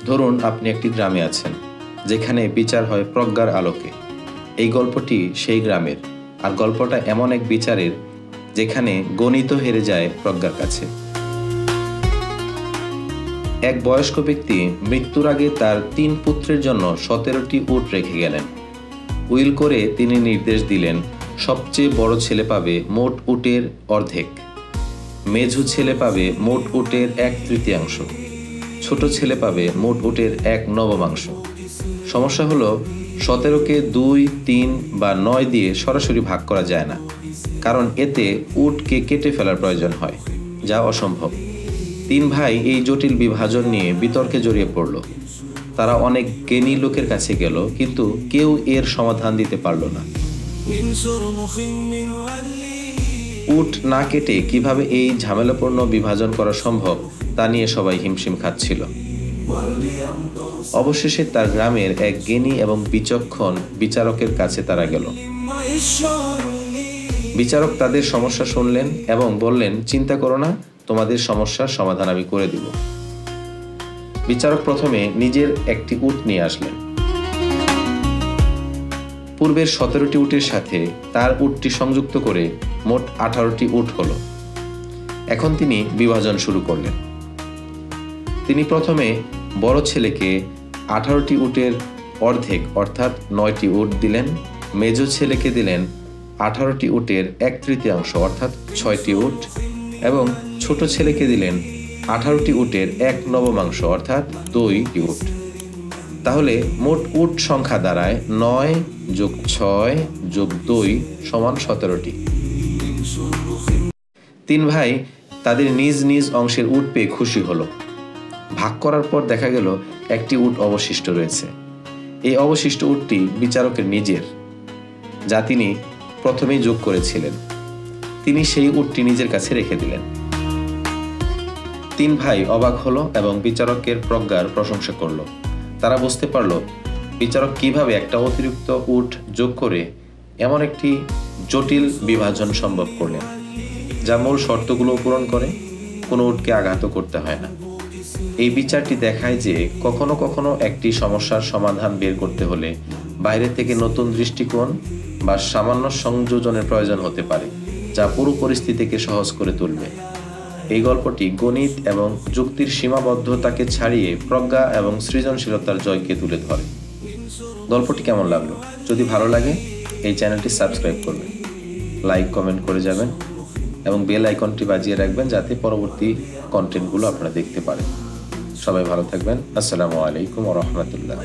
ধরুন আপনি একটি গ্রামে আছেন যেখানে বিচার হয় প্রজ্ঞার আলোকে। এই গল্পটি সেই গ্রামের, আর গল্পটা এমন এক বিচারের যেখানে গণিত হেরে যায় প্রজ্ঞার কাছে। এক বয়স্ক ব্যক্তি মৃত্যুর আগে তার 3 পুত্রের জন্য 17টি উট রেখে গেলেন। উইল করে তিনি নির্দেশ দিলেন, সবচেয়ে বড় ছেলে পাবে মোট উটের অর্ধেক, মেঝো ছেলে পাবে মোট উটের 1/3, ছোট ছেলে পাবে মোট উটের 1/9। সমস্যা হলো 17কে 2, 3 বা 9 দিয়ে সরাসরি ভাগ করা যায় না, কারণ এতে উটকে কেটে ফেলার প্রয়োজন হয়, যা অসম্ভব। 3 ভাই এই জটিল বিভাজন নিয়ে বিতর্কে জড়িয়ে পড়ল। তারা অনেক জ্ঞানী লোকের কাছে গেল, কিন্তু কেউ এর সমাধান দিতে পারল না। উট না কেটে কিভাবে এই ঝামেলাপূর্ণ বিভাজন করা সম্ভব তা নিয়ে সবাই হিমশিম খাচ্ছিল। অবশেষে তার গ্রামের এক জ্ঞানী এবং বিচক্ষণ বিচারকের কাছে তারা গেল। বিচারক তাদের সমস্যা শুনলেন এবং বললেন, চিন্তা করো না, তোমাদের সমস্যার সমাধান আমি করে দিব। বিচারক প্রথমে নিজের একটি উট নিয়ে আসলেন। পূর্বের 17টি উটের সাথে তার উটটি সংযুক্ত করে মোট 18টি উট হলো। এখন তিনি বিভাজন শুরু করলেন। তিনি প্রথমে বড় ছেলেকে 18টি উটের অর্ধেক অর্থাৎ 9টি উট দিলেন, মেজো ছেলেকে দিলেন 18টি উটের 1/3 অর্থাৎ 6টি উট, এবং ছোট ছেলেকে দিলেন 18টি উটের 1/9 অর্থাৎ 2টি উট। তাহলে মোট উট সংখ্যা দাঁড়ায় 9 + 6 + 2 = 17টি। 3 ভাই তাদের নিজ নিজ অংশের উট পেয়ে খুশি হলো। ভাগ করার পর দেখা গেল একটি উট অবশিষ্ট রয়েছে। এই অবশিষ্ট উটটি বিচারকের নিজের, যা তিনি প্রথমেই যোগ করেছিলেন। তিনি সেই উটটি নিজের কাছে রেখে দিলেন। 3 ভাই অবাক হলো এবং বিচারকের প্রজ্ঞার প্রশংসা করলো। তারা বুঝতে পারল বিচারক কিভাবে একটা অতিরিক্ত উট যোগ করে এমন একটি জটিল বিভাজন সম্ভব করলেন, যা মূল শর্তগুলো পূরণ করে, কোনো উটকে আঘাত করতে হয় না। এই বিচারটি দেখায় যে কখনো কখনো একটি সমস্যার সমাধান বের করতে হলে বাইরে থেকে নতুন দৃষ্টিকোণ বা সামান্য সংযোজনের প্রয়োজন হতে পারে, যা পুরো পরিস্থিতিকে সহজ করে তুলবে। এই গল্পটি গণিত এবং যুক্তির সীমাবদ্ধতাকে ছাড়িয়ে প্রজ্ঞা এবং সৃজনশীলতার জয়কে তুলে ধরে। গল্পটি কেমন লাগলো? যদি ভালো লাগে এই চ্যানেলটি সাবস্ক্রাইব করবেন, লাইক কমেন্ট করে যাবেন এবং বেল আইকনটি বাজিয়ে রাখবেন, যাতে পরবর্তী কন্টেন্টগুলো আপনারা দেখতে পারেন। সবাই ভালো থাকবেন। আসসালামু আলাইকুম ওয়া রাহমাতুল্লাহ।